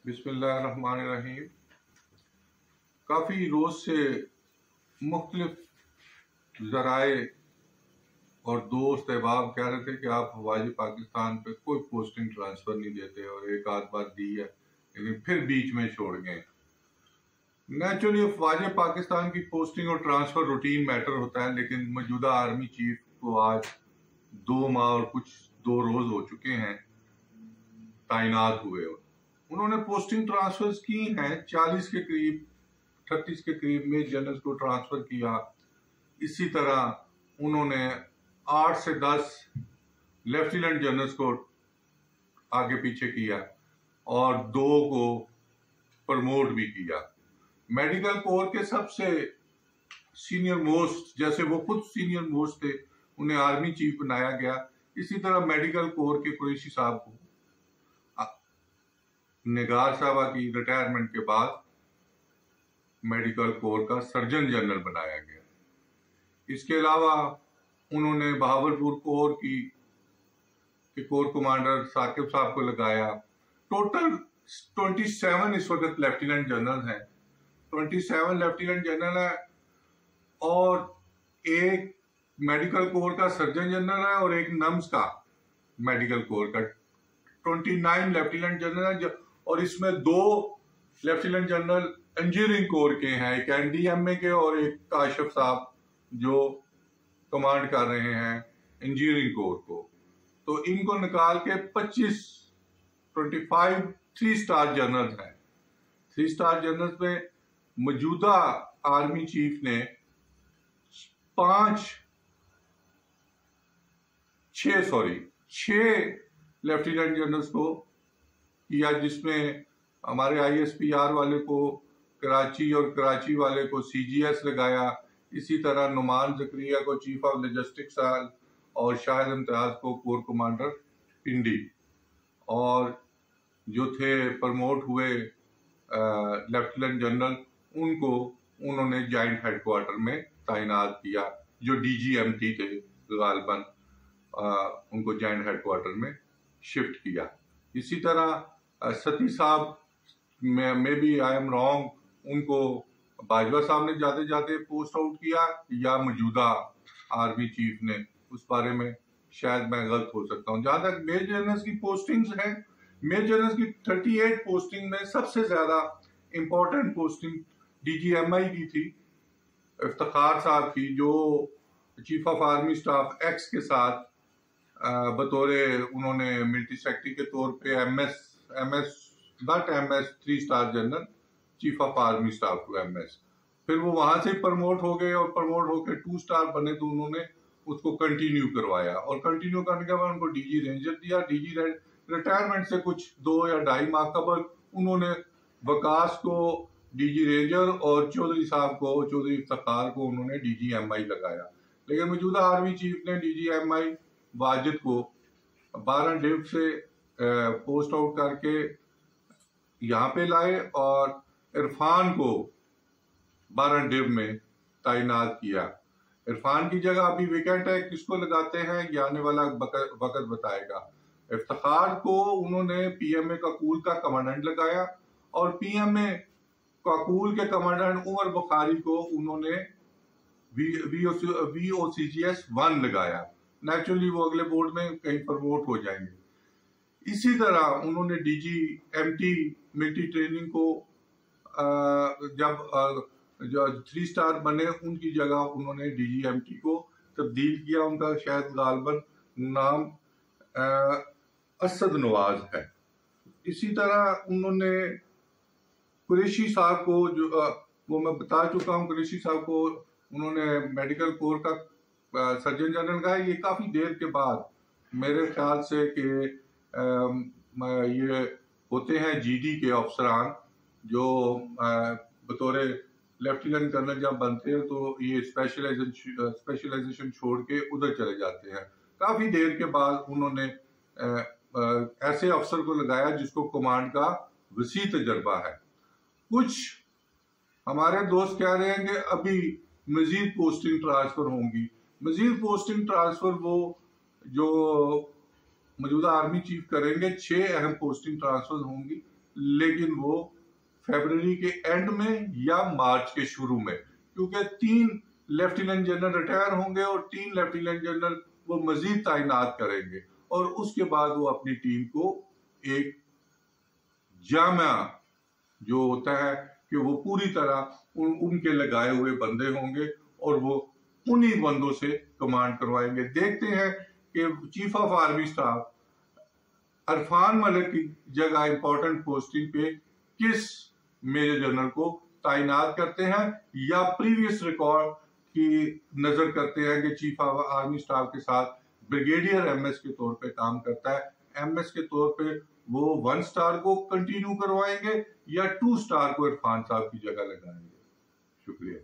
बिस्मिल्लाहिर्रहमानिर्रहीम। काफ़ी रोज़ से मुख्तलिफ ज़राए और दोस्त अहबाब कह रहे थे कि आप हवाई पाकिस्तान पे कोई पोस्टिंग ट्रांसफ़र नहीं देते, और एक आध बार दी है लेकिन फिर बीच में छोड़ गए। नेचुरली अफवाज पाकिस्तान की पोस्टिंग और ट्रांसफ़र रूटीन मैटर होता है, लेकिन मौजूदा आर्मी चीफ को आज 2 माह और कुछ 2 रोज़ हो चुके हैं तैनात हुए। उन्होंने पोस्टिंग ट्रांसफर्स की हैं 40 के करीब, 38 के करीब मेजर जनरल्स को ट्रांसफर किया। इसी तरह उन्होंने 8 से 10 लेफ्टिनेंट जनरल्स को आगे पीछे किया और 2 को प्रमोट भी किया। मेडिकल कोर के सबसे सीनियर मोस्ट, जैसे वो खुद सीनियर मोस्ट थे, उन्हें आर्मी चीफ बनाया गया। इसी तरह मेडिकल कोर के कुरैशी साहब को निगार साहबा की रिटायरमेंट के बाद मेडिकल कोर का सर्जन जनरल बनाया गया। इसके अलावा उन्होंने बहावलपुर कोर के कोर कमांडर साकिब साहब को लगाया। टोटल 27 इस वक्त लेफ्टिनेंट जनरल हैं, 27 लेफ्टिनेंट जनरल है, और एक मेडिकल कोर का सर्जन जनरल है और एक नम्स का मेडिकल कोर का 29 लेफ्टिनेंट जनरल है। और इसमें 2 लेफ्टिनेंट जनरल इंजीनियरिंग कोर के हैं, एक NDMA के और एक काशिफ साहब जो कमांड कर रहे हैं इंजीनियरिंग कोर को। तो इनको निकाल के 25 3 स्टार जनरल हैं। 3 स्टार जनरल में मौजूदा आर्मी चीफ ने 6 लेफ्टिनेंट जनरल्स को किया, जिसमें हमारे ISPR वाले को कराची और कराची वाले को CGS लगाया। इसी तरह नुमान जकरिया को चीफ ऑफ लॉजिस्टिक्स और शाहिद इम्तियाज को कोर कमांडर पिंडी, और जो थे प्रमोट हुए लेफ्टिनेंट जनरल उनको उन्होंने जॉइंट हेडक्वार्टर में तैनात किया। जो DGMT थे गालबन उनको जॉइंट हेडक्वार्टर में शिफ्ट किया। इसी तरह सती साहब में भी आई एम रॉन्ग, उनको बाजवा साहब ने जाते जाते पोस्ट आउट किया या मौजूदा आर्मी चीफ ने, उस बारे में शायद मैं गलत हो सकता हूँ। जहां तक मेजर जनरल्स की पोस्टिंग्स हैं, मेजर जनरल्स की 38 पोस्टिंग में सबसे ज्यादा इंपॉर्टेंट पोस्टिंग DGMI की थी, इफ्तिखार साहब की, जो chief of army staff x के साथ बतौर उन्होंने मिलिट्री सेक्रेटरी के तौर पे MS 3 star general chief of army staff to MS। फिर वो वहां से प्रमोट हो गए और प्रमोट होकर 2 स्टार बने, तो उन्होंने उसको कंटिन्यू करवाया और कंटिन्यू करने के बाद उनको DG रेंजर दिया। DG रिटायरमेंट से कुछ 2 या 2.5 माह कबल उन्होंने वकास को DG रेंजर और चौधरी साहब को, चौधरी इफ्तिखार को उन्होंने DGMI लगाया। लेकिन मौजूदा आर्मी चीफ ने DGMI वाजिद को 12 डिव से पोस्ट आउट करके यहाँ पे लाए और इरफान को 12 डिव में तैनात किया। इरफान की जगह अभी वेकेंट है, किसको लगाते हैं ये आने वाला वक्त बताएगा। इफ्तिखार को उन्होंने PMA काकूल का कमांडेंट लगाया और PMA काकूल के कमांडेंट उमर बुखारी को उन्होंने VOCGS 1 लगाया। नेचुरली वो अगले बोर्ड में कहीं प्रमोट हो जाएंगे। इसी तरह उन्होंने DGMT मिलिट्री ट्रेनिंग को जो 3 स्टार बने, उनकी जगह उन्होंने DGMT को तब्दील किया। उनका शायद गालबन नाम असद नवाज है। इसी तरह उन्होंने कुरैशी साहब को, जो वो मैं बता चुका हूँ, कुरैशी साहब को उन्होंने मेडिकल कोर का सर्जन जनरल का। ये काफ़ी देर के बाद मेरे ख्याल से कि ये होते हैं GD के अफसरान जो बतौर लेफ्टिनेंट कर्नल जब बनते हैं तो ये स्पेशलाइजेशन छोड़ के उधर चले जाते हैं। काफ़ी देर के बाद उन्होंने ऐसे अफसर को लगाया जिसको कमांड का वसी तजर्बा है। कुछ हमारे दोस्त कह रहे हैं कि अभी मजीद पोस्टिंग ट्रांसफर होंगी। मजीद पोस्टिंग ट्रांसफर वो जो मौजूदा आर्मी चीफ करेंगे, 6 अहम पोस्टिंग ट्रांसफर होंगी, लेकिन वो फरवरी के एंड में या मार्च के शुरू में, क्योंकि 3 लेफ्टिनेंट जनरल रिटायर होंगे और 3 लेफ्टिनेंट जनरल वो मजीद तैनात करेंगे और उसके बाद वो अपनी टीम को एक जामा जो होता है कि वो पूरी तरह उनके लगाए हुए बंदे होंगे और वो उन्हीं बंदों से कमांड करवाएंगे। देखते हैं कि chief of army staff Irfan Malik की जगह इंपॉर्टेंट पोस्टिंग पे किस मेजर जनरल को तैनात करते हैं या प्रीवियस रिकॉर्ड की नजर करते हैं कि चीफ ऑफ आर्मी स्टाफ के साथ ब्रिगेडियर एमएस के तौर पे काम करता है, एमएस के तौर पे वो 1 स्टार को कंटिन्यू करवाएंगे या 2 स्टार को इरफान साहब की जगह लगाएंगे। शुक्रिया।